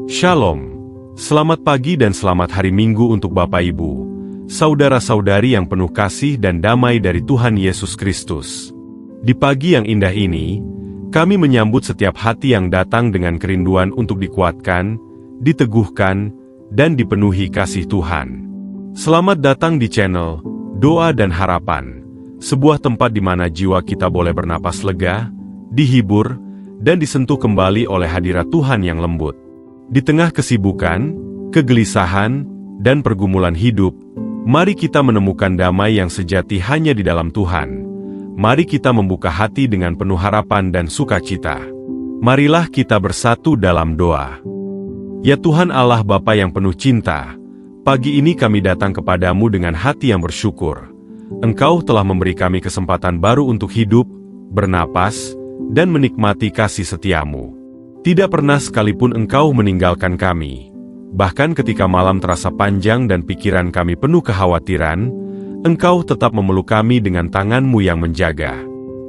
Shalom. Selamat pagi dan selamat hari Minggu untuk Bapak Ibu, saudara-saudari yang penuh kasih dan damai dari Tuhan Yesus Kristus. Di pagi yang indah ini, kami menyambut setiap hati yang datang dengan kerinduan untuk dikuatkan, diteguhkan, dan dipenuhi kasih Tuhan. Selamat datang di channel Doa dan Harapan, sebuah tempat di mana jiwa kita boleh bernapas lega, dihibur, dan disentuh kembali oleh hadirat Tuhan yang lembut. Di tengah kesibukan, kegelisahan, dan pergumulan hidup, mari kita menemukan damai yang sejati hanya di dalam Tuhan. Mari kita membuka hati dengan penuh harapan dan sukacita. Marilah kita bersatu dalam doa. Ya Tuhan Allah Bapa yang penuh cinta, pagi ini kami datang kepadamu dengan hati yang bersyukur. Engkau telah memberi kami kesempatan baru untuk hidup, bernapas, dan menikmati kasih setiamu. Tidak pernah sekalipun Engkau meninggalkan kami. Bahkan ketika malam terasa panjang dan pikiran kami penuh kekhawatiran, Engkau tetap memeluk kami dengan tangan-Mu yang menjaga.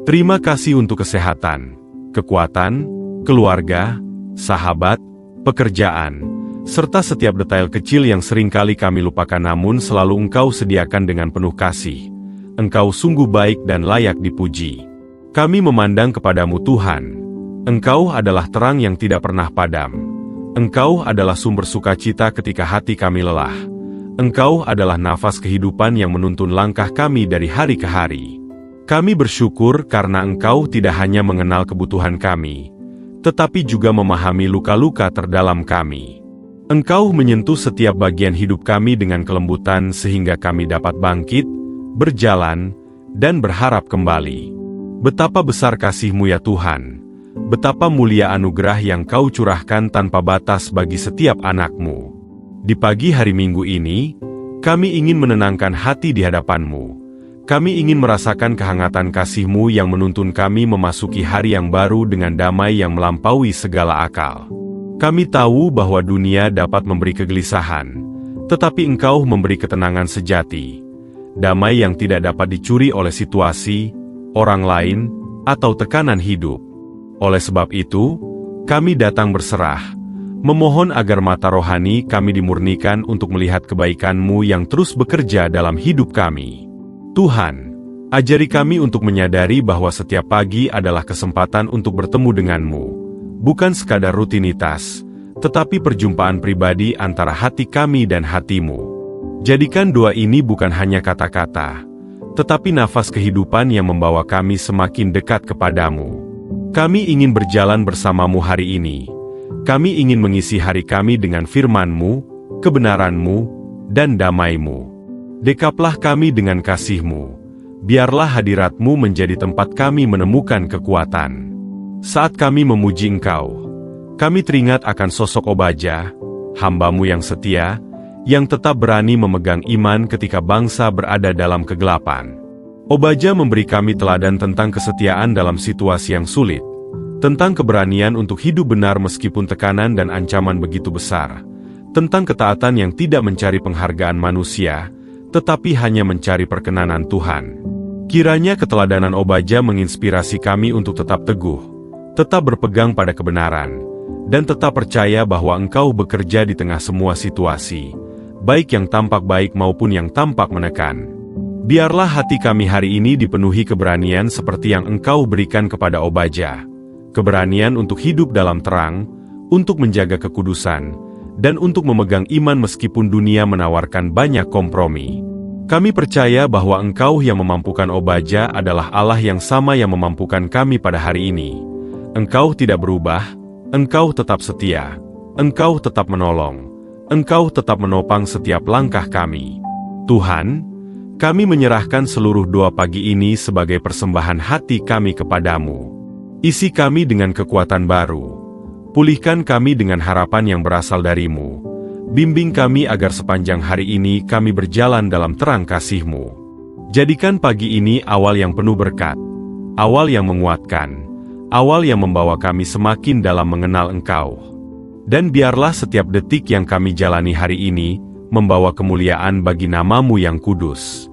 Terima kasih untuk kesehatan, kekuatan, keluarga, sahabat, pekerjaan, serta setiap detail kecil yang seringkali kami lupakan namun selalu Engkau sediakan dengan penuh kasih. Engkau sungguh baik dan layak dipuji. Kami memandang kepadamu Tuhan. Engkau adalah terang yang tidak pernah padam. Engkau adalah sumber sukacita ketika hati kami lelah. Engkau adalah nafas kehidupan yang menuntun langkah kami dari hari ke hari. Kami bersyukur karena Engkau tidak hanya mengenal kebutuhan kami, tetapi juga memahami luka-luka terdalam kami. Engkau menyentuh setiap bagian hidup kami dengan kelembutan sehingga kami dapat bangkit, berjalan, dan berharap kembali. Betapa besar kasih-Mu ya Tuhan. Betapa mulia anugerah yang Kau curahkan tanpa batas bagi setiap anak-Mu. Di pagi hari Minggu ini, kami ingin menenangkan hati di hadapan-Mu. Kami ingin merasakan kehangatan kasih-Mu yang menuntun kami memasuki hari yang baru dengan damai yang melampaui segala akal. Kami tahu bahwa dunia dapat memberi kegelisahan, tetapi Engkau memberi ketenangan sejati. Damai yang tidak dapat dicuri oleh situasi, orang lain, atau tekanan hidup. Oleh sebab itu, kami datang berserah, memohon agar mata rohani kami dimurnikan untuk melihat kebaikan-Mu yang terus bekerja dalam hidup kami. Tuhan, ajari kami untuk menyadari bahwa setiap pagi adalah kesempatan untuk bertemu dengan-Mu, bukan sekadar rutinitas, tetapi perjumpaan pribadi antara hati kami dan hati-Mu. Jadikan doa ini bukan hanya kata-kata, tetapi nafas kehidupan yang membawa kami semakin dekat kepadamu. Kami ingin berjalan bersama-Mu hari ini. Kami ingin mengisi hari kami dengan firman-Mu, kebenaran-Mu, dan damai-Mu. Dekaplah kami dengan kasih-Mu. Biarlah hadirat-Mu menjadi tempat kami menemukan kekuatan. Saat kami memuji Engkau, kami teringat akan sosok Obaja, hamba-Mu yang setia, yang tetap berani memegang iman ketika bangsa berada dalam kegelapan. Obaja memberi kami teladan tentang kesetiaan dalam situasi yang sulit, tentang keberanian untuk hidup benar meskipun tekanan dan ancaman begitu besar, tentang ketaatan yang tidak mencari penghargaan manusia, tetapi hanya mencari perkenanan Tuhan. Kiranya keteladanan Obaja menginspirasi kami untuk tetap teguh, tetap berpegang pada kebenaran, dan tetap percaya bahwa Engkau bekerja di tengah semua situasi, baik yang tampak baik maupun yang tampak menekan. Biarlah hati kami hari ini dipenuhi keberanian seperti yang Engkau berikan kepada Obaja. Keberanian untuk hidup dalam terang, untuk menjaga kekudusan, dan untuk memegang iman meskipun dunia menawarkan banyak kompromi. Kami percaya bahwa Engkau yang memampukan Obaja adalah Allah yang sama yang memampukan kami pada hari ini. Engkau tidak berubah, Engkau tetap setia, Engkau tetap menolong, Engkau tetap menopang setiap langkah kami. Tuhan, kami menyerahkan seluruh doa pagi ini sebagai persembahan hati kami kepadamu. Isi kami dengan kekuatan baru. Pulihkan kami dengan harapan yang berasal dari-Mu. Bimbing kami agar sepanjang hari ini kami berjalan dalam terang kasih-Mu. Jadikan pagi ini awal yang penuh berkat, awal yang menguatkan, awal yang membawa kami semakin dalam mengenal Engkau. Dan biarlah setiap detik yang kami jalani hari ini membawa kemuliaan bagi nama-Mu yang kudus.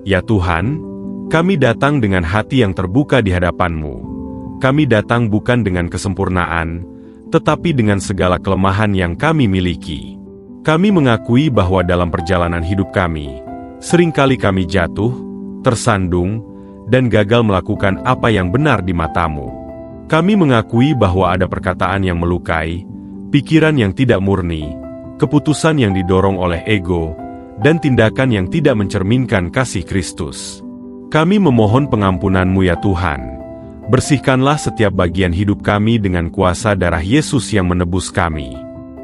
Ya Tuhan, kami datang dengan hati yang terbuka di hadapan-Mu. Kami datang bukan dengan kesempurnaan, tetapi dengan segala kelemahan yang kami miliki. Kami mengakui bahwa dalam perjalanan hidup kami, seringkali kami jatuh, tersandung, dan gagal melakukan apa yang benar di mata-Mu. Kami mengakui bahwa ada perkataan yang melukai, pikiran yang tidak murni, keputusan yang didorong oleh ego, dan tindakan yang tidak mencerminkan kasih Kristus. Kami memohon pengampunan-Mu ya Tuhan. Bersihkanlah setiap bagian hidup kami dengan kuasa darah Yesus yang menebus kami.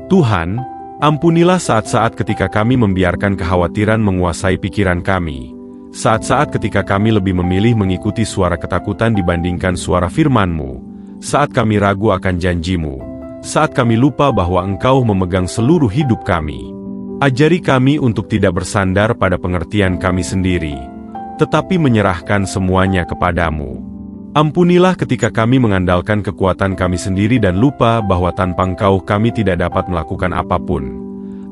Tuhan, ampunilah saat-saat ketika kami membiarkan kekhawatiran menguasai pikiran kami. Saat-saat ketika kami lebih memilih mengikuti suara ketakutan dibandingkan suara firman-Mu. Saat kami ragu akan janji-Mu. Saat kami lupa bahwa Engkau memegang seluruh hidup kami. Ajari kami untuk tidak bersandar pada pengertian kami sendiri, tetapi menyerahkan semuanya kepadamu. Ampunilah ketika kami mengandalkan kekuatan kami sendiri dan lupa bahwa tanpa Engkau kami tidak dapat melakukan apapun.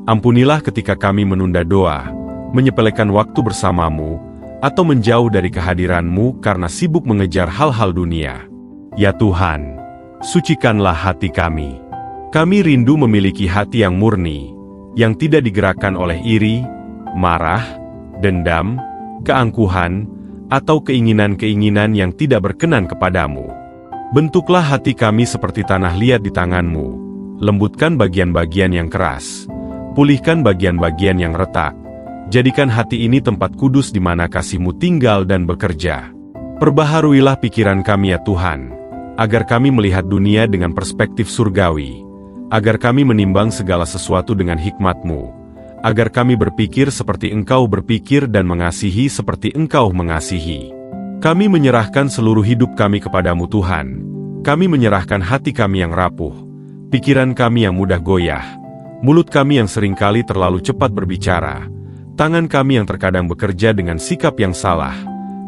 Ampunilah ketika kami menunda doa, menyepelekan waktu bersama-Mu, atau menjauh dari kehadiran-Mu karena sibuk mengejar hal-hal dunia. Ya Tuhan, sucikanlah hati kami. Kami rindu memiliki hati yang murni, yang tidak digerakkan oleh iri, marah, dendam, keangkuhan, atau keinginan-keinginan yang tidak berkenan kepadamu. Bentuklah hati kami seperti tanah liat di tangan-Mu, lembutkan bagian-bagian yang keras, pulihkan bagian-bagian yang retak, jadikan hati ini tempat kudus di mana kasih-Mu tinggal dan bekerja. Perbaharuilah pikiran kami ya Tuhan, agar kami melihat dunia dengan perspektif surgawi, agar kami menimbang segala sesuatu dengan hikmat-Mu, agar kami berpikir seperti Engkau berpikir dan mengasihi seperti Engkau mengasihi. Kami menyerahkan seluruh hidup kami kepadamu Tuhan. Kami menyerahkan hati kami yang rapuh, pikiran kami yang mudah goyah, mulut kami yang seringkali terlalu cepat berbicara, tangan kami yang terkadang bekerja dengan sikap yang salah,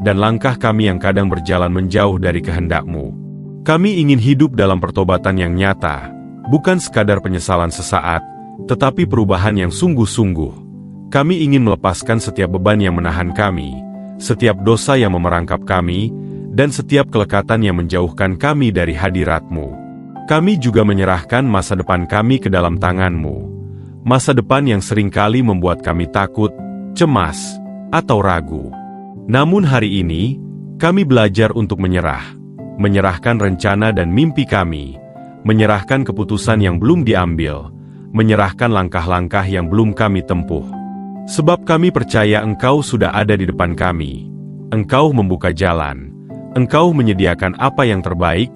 dan langkah kami yang kadang berjalan menjauh dari kehendak-Mu. Kami ingin hidup dalam pertobatan yang nyata, bukan sekadar penyesalan sesaat, tetapi perubahan yang sungguh-sungguh. Kami ingin melepaskan setiap beban yang menahan kami, setiap dosa yang memerangkap kami, dan setiap kelekatan yang menjauhkan kami dari hadirat-Mu. Kami juga menyerahkan masa depan kami ke dalam tangan-Mu. Masa depan yang seringkali membuat kami takut, cemas, atau ragu. Namun hari ini, kami belajar untuk menyerahkan rencana dan mimpi kami, menyerahkan keputusan yang belum diambil, menyerahkan langkah-langkah yang belum kami tempuh. Sebab kami percaya Engkau sudah ada di depan kami. Engkau membuka jalan, Engkau menyediakan apa yang terbaik,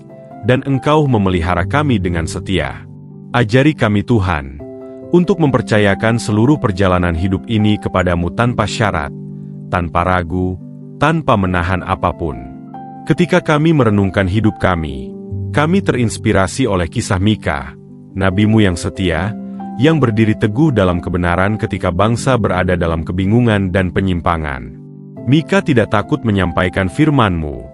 dan Engkau memelihara kami dengan setia. Ajari kami Tuhan, untuk mempercayakan seluruh perjalanan hidup ini kepadamu tanpa syarat, tanpa ragu, tanpa menahan apapun. Ketika kami merenungkan hidup kami terinspirasi oleh kisah Mika, nabi-Mu yang setia, yang berdiri teguh dalam kebenaran ketika bangsa berada dalam kebingungan dan penyimpangan. Mika tidak takut menyampaikan firman-Mu.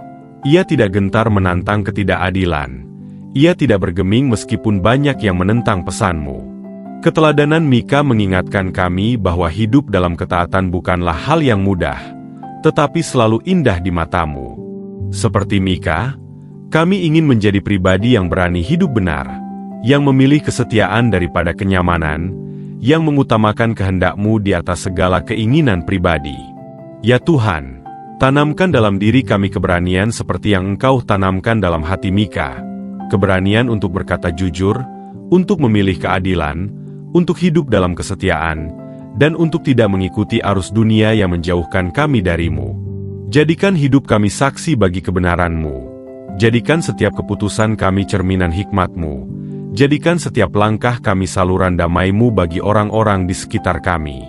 Ia tidak gentar menantang ketidakadilan. Ia tidak bergeming meskipun banyak yang menentang pesan-Mu. Keteladanan Mika mengingatkan kami bahwa hidup dalam ketaatan bukanlah hal yang mudah, tetapi selalu indah di mata-Mu. Seperti Mika, kami ingin menjadi pribadi yang berani hidup benar, yang memilih kesetiaan daripada kenyamanan, yang mengutamakan kehendak-Mu di atas segala keinginan pribadi. Ya Tuhan, tanamkan dalam diri kami keberanian seperti yang Engkau tanamkan dalam hati Mika, keberanian untuk berkata jujur, untuk memilih keadilan, untuk hidup dalam kesetiaan, dan untuk tidak mengikuti arus dunia yang menjauhkan kami dari-Mu. Jadikan hidup kami saksi bagi kebenaran-Mu. Jadikan setiap keputusan kami cerminan hikmat-Mu. Jadikan setiap langkah kami saluran damai-Mu bagi orang-orang di sekitar kami.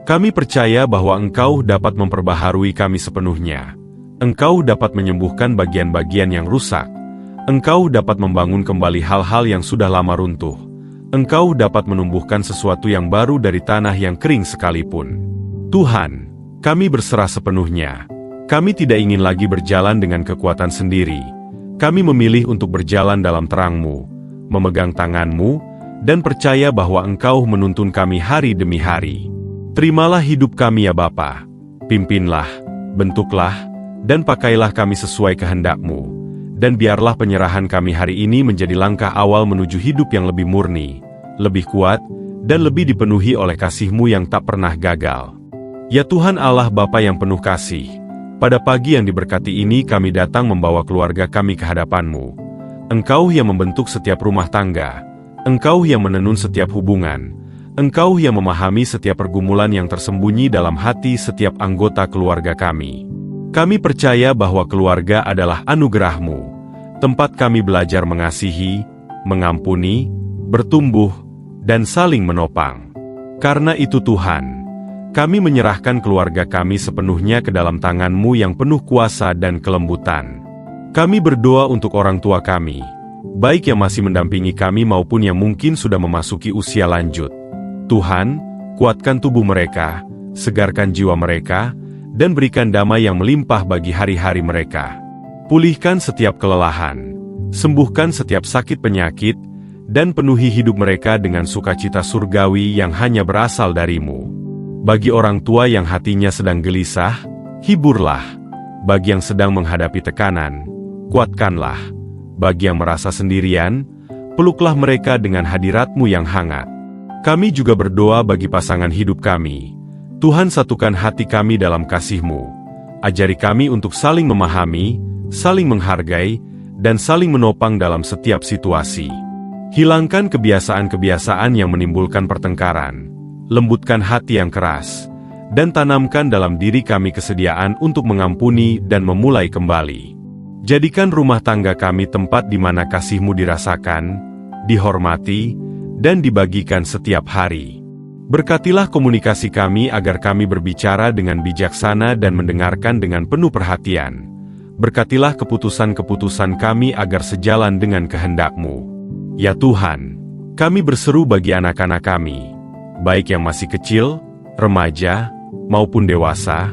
Kami percaya bahwa Engkau dapat memperbaharui kami sepenuhnya. Engkau dapat menyembuhkan bagian-bagian yang rusak. Engkau dapat membangun kembali hal-hal yang sudah lama runtuh. Engkau dapat menumbuhkan sesuatu yang baru dari tanah yang kering sekalipun. Tuhan, kami berserah sepenuhnya. Kami tidak ingin lagi berjalan dengan kekuatan sendiri. Kami memilih untuk berjalan dalam terang-Mu, memegang tangan-Mu, dan percaya bahwa Engkau menuntun kami hari demi hari. Terimalah hidup kami ya Bapa. Pimpinlah, bentuklah, dan pakailah kami sesuai kehendak-Mu. dan biarlah penyerahan kami hari ini menjadi langkah awal menuju hidup yang lebih murni, lebih kuat, dan lebih dipenuhi oleh kasih-Mu yang tak pernah gagal. Ya Tuhan Allah Bapa yang penuh kasih, pada pagi yang diberkati ini kami datang membawa keluarga kami ke hadapan-Mu. Engkau yang membentuk setiap rumah tangga, Engkau yang menenun setiap hubungan, Engkau yang memahami setiap pergumulan yang tersembunyi dalam hati setiap anggota keluarga kami. Kami percaya bahwa keluarga adalah anugerah-Mu, tempat kami belajar mengasihi, mengampuni, bertumbuh, dan saling menopang. Karena itu Tuhan, kami menyerahkan keluarga kami sepenuhnya ke dalam tangan-Mu yang penuh kuasa dan kelembutan. Kami berdoa untuk orang tua kami, baik yang masih mendampingi kami maupun yang mungkin sudah memasuki usia lanjut. Tuhan, kuatkan tubuh mereka, segarkan jiwa mereka, dan berikan damai yang melimpah bagi hari-hari mereka. Pulihkan setiap kelelahan, sembuhkan setiap sakit penyakit, dan penuhi hidup mereka dengan sukacita surgawi yang hanya berasal dari-Mu. Bagi orang tua yang hatinya sedang gelisah, hiburlah. Bagi yang sedang menghadapi tekanan, kuatkanlah. Bagi yang merasa sendirian, peluklah mereka dengan hadirat-Mu yang hangat. Kami juga berdoa bagi pasangan hidup kami. Tuhan, satukan hati kami dalam kasih-Mu. Ajari kami untuk saling memahami, saling menghargai, dan saling menopang dalam setiap situasi. Hilangkan kebiasaan-kebiasaan yang menimbulkan pertengkaran. Lembutkan hati yang keras, dan tanamkan dalam diri kami kesediaan untuk mengampuni dan memulai kembali. Jadikan rumah tangga kami tempat di mana kasih-Mu dirasakan, dihormati, dan dibagikan setiap hari. Berkatilah komunikasi kami agar kami berbicara dengan bijaksana dan mendengarkan dengan penuh perhatian. Berkatilah keputusan-keputusan kami agar sejalan dengan kehendak-Mu. Ya Tuhan, kami berseru bagi anak-anak kami, baik yang masih kecil, remaja, maupun dewasa,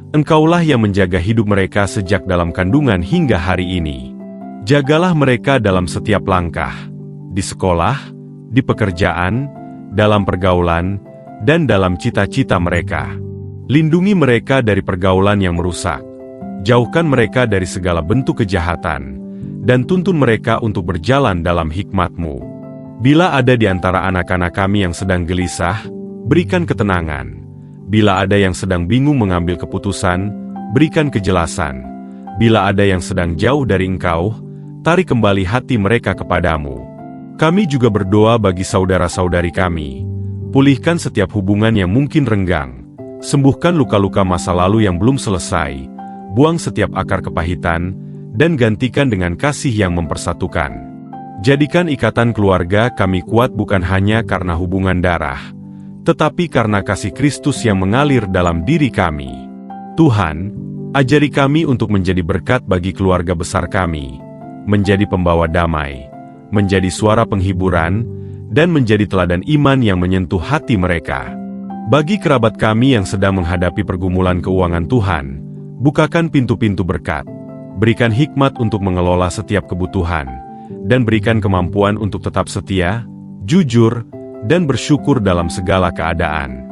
Engkaulah yang menjaga hidup mereka sejak dalam kandungan hingga hari ini. Jagalah mereka dalam setiap langkah, di sekolah, di pekerjaan, dalam pergaulan, dan dalam cita-cita mereka. Lindungi mereka dari pergaulan yang merusak, jauhkan mereka dari segala bentuk kejahatan, dan tuntun mereka untuk berjalan dalam hikmat-Mu. Bila ada di antara anak-anak kami yang sedang gelisah, berikan ketenangan. Bila ada yang sedang bingung mengambil keputusan, berikan kejelasan. Bila ada yang sedang jauh dari Engkau, tarik kembali hati mereka kepadamu. Kami juga berdoa bagi saudara-saudari kami. Pulihkan setiap hubungan yang mungkin renggang. Sembuhkan luka-luka masa lalu yang belum selesai. Buang setiap akar kepahitan, dan gantikan dengan kasih yang mempersatukan. Jadikan ikatan keluarga kami kuat bukan hanya karena hubungan darah, tetapi karena kasih Kristus yang mengalir dalam diri kami. Tuhan, ajari kami untuk menjadi berkat bagi keluarga besar kami, menjadi pembawa damai, menjadi suara penghiburan, dan menjadi teladan iman yang menyentuh hati mereka. Bagi kerabat kami yang sedang menghadapi pergumulan keuangan, Tuhan, bukakan pintu-pintu berkat, berikan hikmat untuk mengelola setiap kebutuhan, dan berikan kemampuan untuk tetap setia, jujur, dan bersyukur dalam segala keadaan.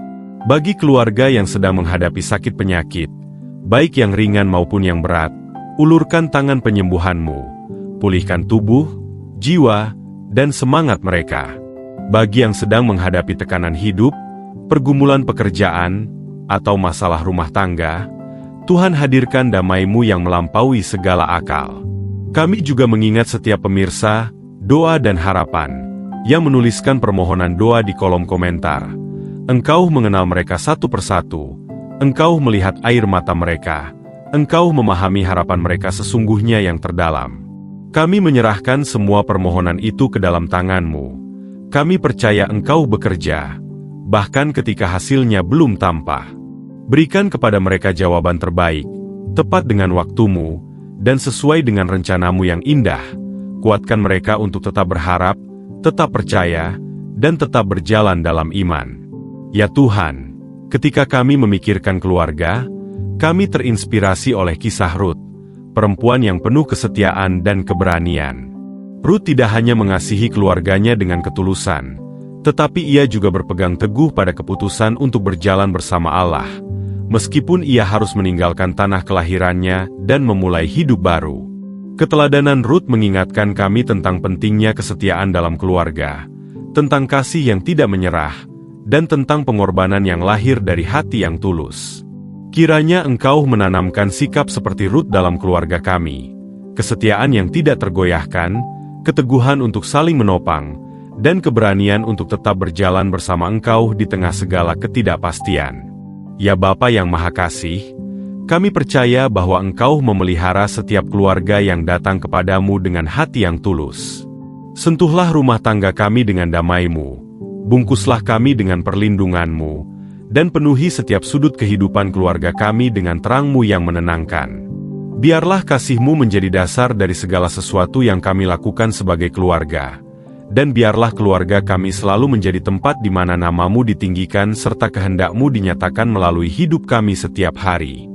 Bagi keluarga yang sedang menghadapi sakit penyakit, baik yang ringan maupun yang berat, ulurkan tangan penyembuhan-Mu, pulihkan tubuh, jiwa, dan semangat mereka. Bagi yang sedang menghadapi tekanan hidup, pergumulan pekerjaan, atau masalah rumah tangga, Tuhan hadirkan damai-Mu yang melampaui segala akal. Kami juga mengingat setiap pemirsa, doa dan harapan, yang menuliskan permohonan doa di kolom komentar. Engkau mengenal mereka satu persatu, Engkau melihat air mata mereka, Engkau memahami harapan mereka sesungguhnya yang terdalam. Kami menyerahkan semua permohonan itu ke dalam tangan-Mu. Kami percaya Engkau bekerja, bahkan ketika hasilnya belum tampak. Berikan kepada mereka jawaban terbaik, tepat dengan waktu-Mu, dan sesuai dengan rencana-Mu yang indah. Kuatkan mereka untuk tetap berharap, tetap percaya, dan tetap berjalan dalam iman. Ya Tuhan, ketika kami memikirkan keluarga, kami terinspirasi oleh kisah Rut, perempuan yang penuh kesetiaan dan keberanian. Rut tidak hanya mengasihi keluarganya dengan ketulusan, tetapi ia juga berpegang teguh pada keputusan untuk berjalan bersama Allah, meskipun ia harus meninggalkan tanah kelahirannya dan memulai hidup baru. Keteladanan Rut mengingatkan kami tentang pentingnya kesetiaan dalam keluarga, tentang kasih yang tidak menyerah, dan tentang pengorbanan yang lahir dari hati yang tulus. Kiranya Engkau menanamkan sikap seperti Rut dalam keluarga kami, kesetiaan yang tidak tergoyahkan, keteguhan untuk saling menopang, dan keberanian untuk tetap berjalan bersama Engkau di tengah segala ketidakpastian. Ya Bapa yang Maha Kasih, kami percaya bahwa Engkau memelihara setiap keluarga yang datang kepadamu dengan hati yang tulus. Sentuhlah rumah tangga kami dengan damai-Mu, bungkuslah kami dengan perlindungan-Mu, dan penuhi setiap sudut kehidupan keluarga kami dengan terang-Mu yang menenangkan. Biarlah kasih-Mu menjadi dasar dari segala sesuatu yang kami lakukan sebagai keluarga, dan biarlah keluarga kami selalu menjadi tempat di mana nama-Mu ditinggikan serta kehendak-Mu dinyatakan melalui hidup kami setiap hari.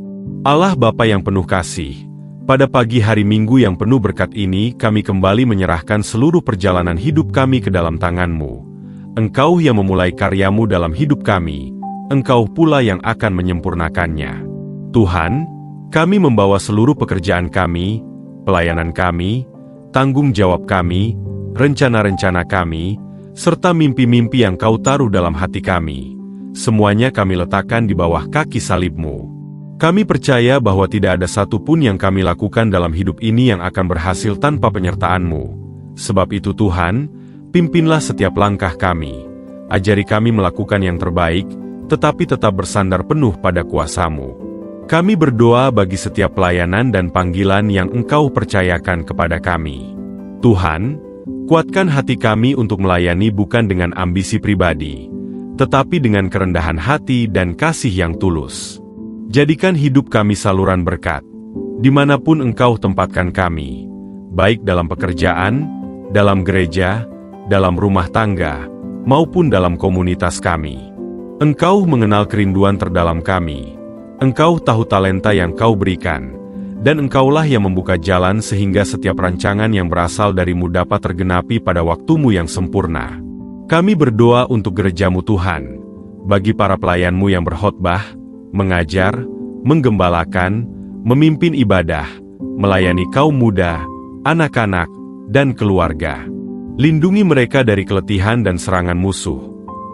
Allah Bapa yang penuh kasih, pada pagi hari Minggu yang penuh berkat ini kami kembali menyerahkan seluruh perjalanan hidup kami ke dalam tangan-Mu. Engkau yang memulai karya-Mu dalam hidup kami, Engkau pula yang akan menyempurnakannya. Tuhan, kami membawa seluruh pekerjaan kami, pelayanan kami, tanggung jawab kami, rencana-rencana kami, serta mimpi-mimpi yang Kau taruh dalam hati kami. Semuanya kami letakkan di bawah kaki salib-Mu. Kami percaya bahwa tidak ada satu pun yang kami lakukan dalam hidup ini yang akan berhasil tanpa penyertaan-Mu. Sebab itu Tuhan, pimpinlah setiap langkah kami. Ajari kami melakukan yang terbaik, tetapi tetap bersandar penuh pada kuasa-Mu. Kami berdoa bagi setiap pelayanan dan panggilan yang Engkau percayakan kepada kami. Tuhan, kuatkan hati kami untuk melayani bukan dengan ambisi pribadi, tetapi dengan kerendahan hati dan kasih yang tulus. Jadikan hidup kami saluran berkat, dimanapun Engkau tempatkan kami, baik dalam pekerjaan, dalam gereja, dalam rumah tangga, maupun dalam komunitas kami. Engkau mengenal kerinduan terdalam kami, Engkau tahu talenta yang Kau berikan, dan Engkaulah yang membuka jalan sehingga setiap rancangan yang berasal dari-Mu dapat tergenapi pada waktu-Mu yang sempurna. Kami berdoa untuk gereja-Mu Tuhan, bagi para pelayan-Mu yang berkhotbah, mengajar, menggembalakan, memimpin ibadah, melayani kaum muda, anak-anak, dan keluarga. Lindungi mereka dari keletihan dan serangan musuh.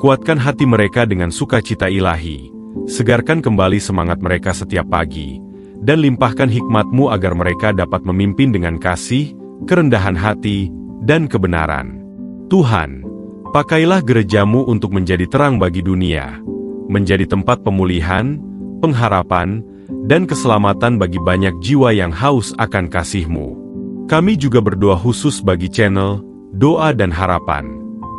Kuatkan hati mereka dengan sukacita ilahi. Segarkan kembali semangat mereka setiap pagi, dan limpahkan hikmat-Mu agar mereka dapat memimpin dengan kasih, kerendahan hati, dan kebenaran. Tuhan, pakailah gereja-Mu untuk menjadi terang bagi dunia, menjadi tempat pemulihan, pengharapan, dan keselamatan bagi banyak jiwa yang haus akan kasih-Mu. Kami juga berdoa khusus bagi channel Doa dan Harapan.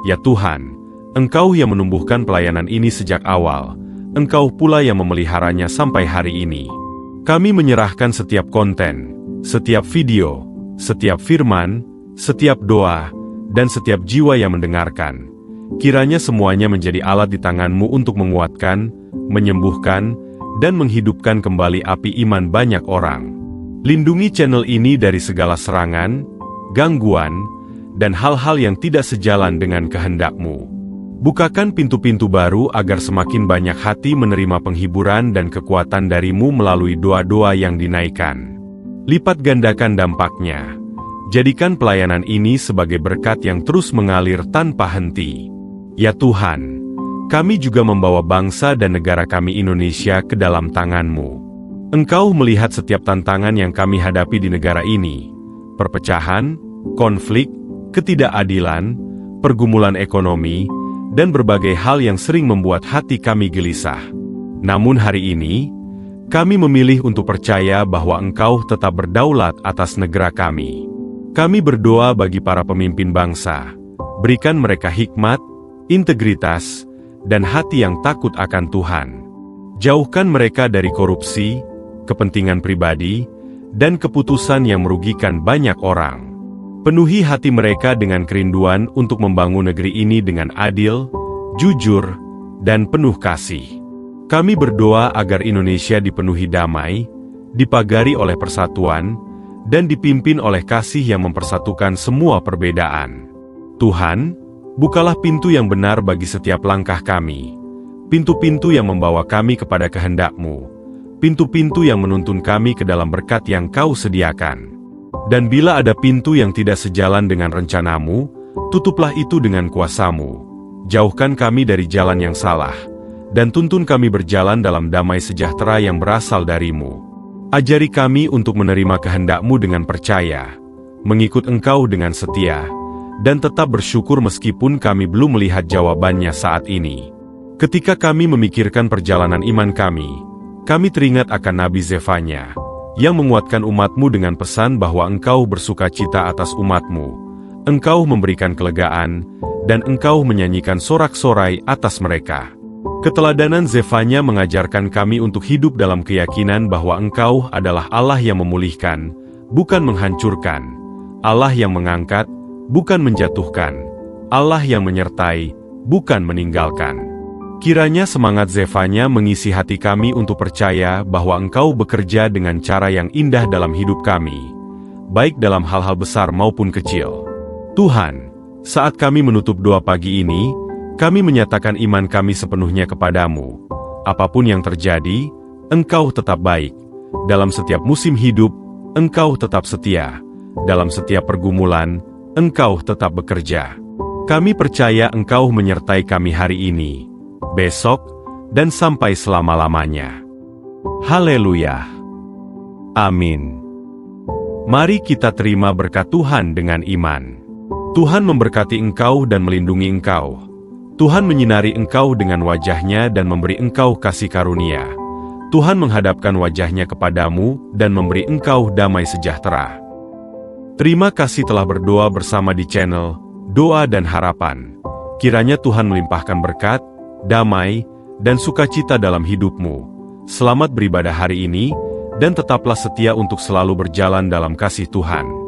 Ya Tuhan, Engkau yang menumbuhkan pelayanan ini sejak awal, Engkau pula yang memeliharanya sampai hari ini. Kami menyerahkan setiap konten, setiap video, setiap firman, setiap doa, dan setiap jiwa yang mendengarkan. Kiranya semuanya menjadi alat di tangan-Mu untuk menguatkan, menyembuhkan, dan menghidupkan kembali api iman banyak orang. Lindungi channel ini dari segala serangan, gangguan, dan hal-hal yang tidak sejalan dengan kehendak-Mu. Bukakan pintu-pintu baru agar semakin banyak hati menerima penghiburan dan kekuatan dari-Mu melalui doa-doa yang dinaikkan. Lipat gandakan dampaknya. Jadikan pelayanan ini sebagai berkat yang terus mengalir tanpa henti. Ya Tuhan, kami juga membawa bangsa dan negara kami Indonesia ke dalam tangan-Mu. Engkau melihat setiap tantangan yang kami hadapi di negara ini. Perpecahan, konflik, ketidakadilan, pergumulan ekonomi, dan berbagai hal yang sering membuat hati kami gelisah. Namun hari ini, kami memilih untuk percaya bahwa Engkau tetap berdaulat atas negara kami. Kami berdoa bagi para pemimpin bangsa, berikan mereka hikmat, integritas, dan hati yang takut akan Tuhan. Jauhkan mereka dari korupsi, kepentingan pribadi, dan keputusan yang merugikan banyak orang. Penuhi hati mereka dengan kerinduan untuk membangun negeri ini dengan adil, jujur, dan penuh kasih. Kami berdoa agar Indonesia dipenuhi damai, dipagari oleh persatuan, dan dipimpin oleh kasih yang mempersatukan semua perbedaan. Tuhan, bukalah pintu yang benar bagi setiap langkah kami. Pintu-pintu yang membawa kami kepada kehendak-Mu. Pintu-pintu yang menuntun kami ke dalam berkat yang Kau sediakan. Dan bila ada pintu yang tidak sejalan dengan rencanamu, tutuplah itu dengan kuasa-Mu. Jauhkan kami dari jalan yang salah, dan tuntun kami berjalan dalam damai sejahtera yang berasal dari-Mu. Ajari kami untuk menerima kehendak-Mu dengan percaya, mengikut Engkau dengan setia, dan tetap bersyukur meskipun kami belum melihat jawabannya saat ini. Ketika kami memikirkan perjalanan iman kami teringat akan Nabi Zefanya, yang menguatkan umat-Mu dengan pesan bahwa Engkau bersukacita atas umat-Mu, Engkau memberikan kelegaan, dan Engkau menyanyikan sorak-sorai atas mereka. Keteladanan Zefanya mengajarkan kami untuk hidup dalam keyakinan bahwa Engkau adalah Allah yang memulihkan, bukan menghancurkan, Allah yang mengangkat, bukan menjatuhkan, Allah yang menyertai, bukan meninggalkan. Kiranya semangat Zefanya mengisi hati kami untuk percaya bahwa Engkau bekerja dengan cara yang indah dalam hidup kami, baik dalam hal-hal besar maupun kecil. Tuhan, saat kami menutup doa pagi ini, kami menyatakan iman kami sepenuhnya kepadamu. Apapun yang terjadi, Engkau tetap baik. Dalam setiap musim hidup, Engkau tetap setia. Dalam setiap pergumulan, Engkau tetap bekerja. Kami percaya Engkau menyertai kami hari ini, besok, dan sampai selama-lamanya. Haleluya. Amin. Mari kita terima berkat Tuhan dengan iman. Tuhan memberkati engkau dan melindungi engkau. Tuhan menyinari engkau dengan wajah-Nya dan memberi engkau kasih karunia. Tuhan menghadapkan wajah-Nya kepadamu dan memberi engkau damai sejahtera. Terima kasih telah berdoa bersama di channel Doa dan Harapan. Kiranya Tuhan melimpahkan berkat, damai, dan sukacita dalam hidupmu. Selamat beribadah hari ini, dan tetaplah setia untuk selalu berjalan dalam kasih Tuhan.